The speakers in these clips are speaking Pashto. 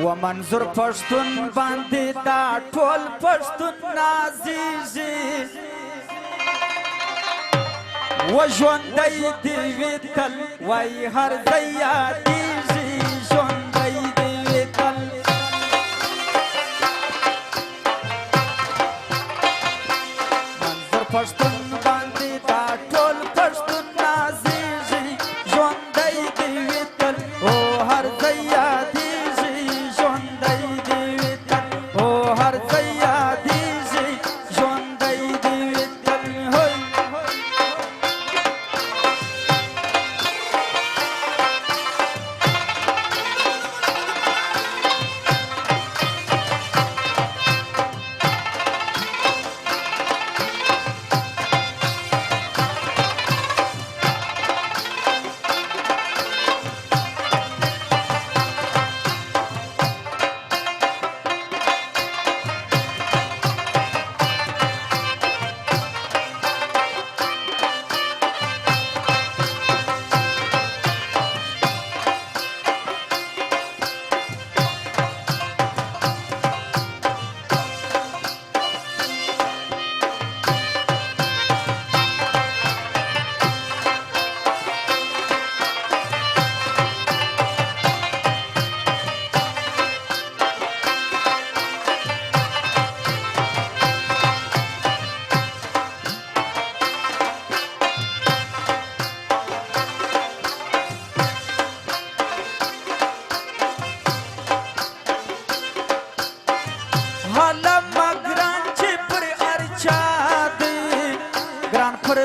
و منظور پښتون باندې دا ټول پښتون نازیږي و ژوندی دې وي تل وایي هر ځای یادیږي ژوندی دې وي تل منظور پښتون باندې دا ټول پښتون نازیږي ژوندی دې وي تل او هر ځای یادیږي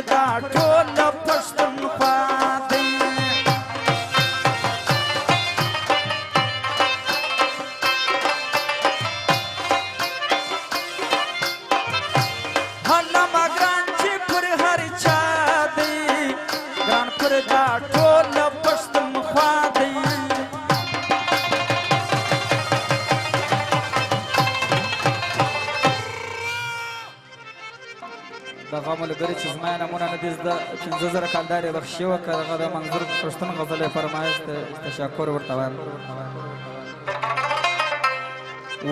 دا ټول پښتونخوا دی هلمه ګران چې پر هر چا دی ګران پر دا ټول پښتونخوا دی دغه ملګري چې زما نمونه نه دي زده 15000 کلدار یې بخښي وکړه دغه د منظور پښتون غزل یې فرمایش تشکر ورته وایم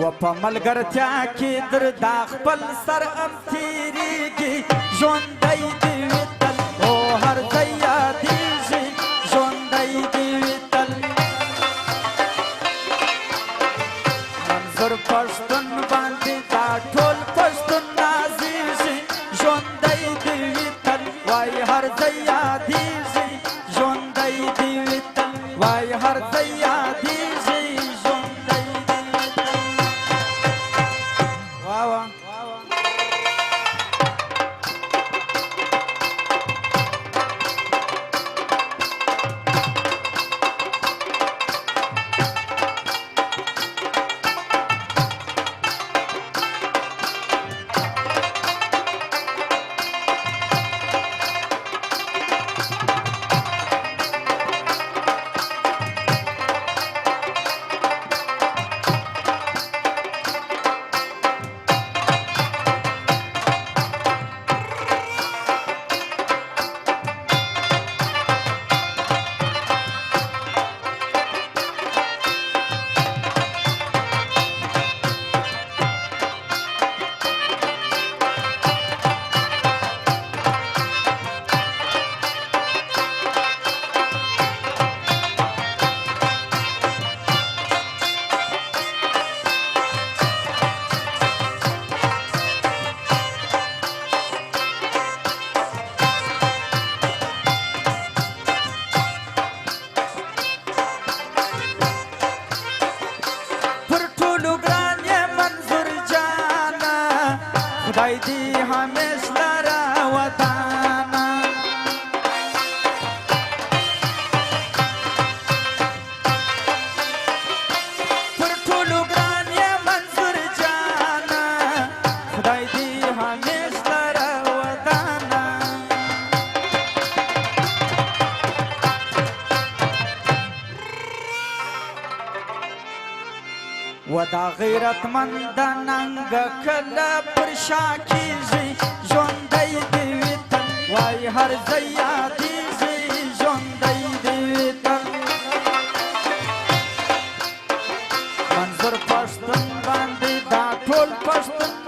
و په ملګرتیا کې در دا خپل سر ام تېرېږي ژوندی دې وي تل او هر ځای یادېږي ژوندی دې وي تل منظور پښتون باندې دا ټول پښتون نازېږي ژوندی دې وي تل وایي هر ځای یادېږي ژوندی دې وي تل وایي هر ځای یادېږي ژوندی دې وي تل واه خدای دې همیش لره ودانه پر ټولو ګران یې منظور جانه خدای دې همیش لره ودانه و دا غیرتمند ننګ کله پر شا کېږي ژوندی دې وي تل وایي هر ځای یادېږي ژوندی دې وي تل پښتون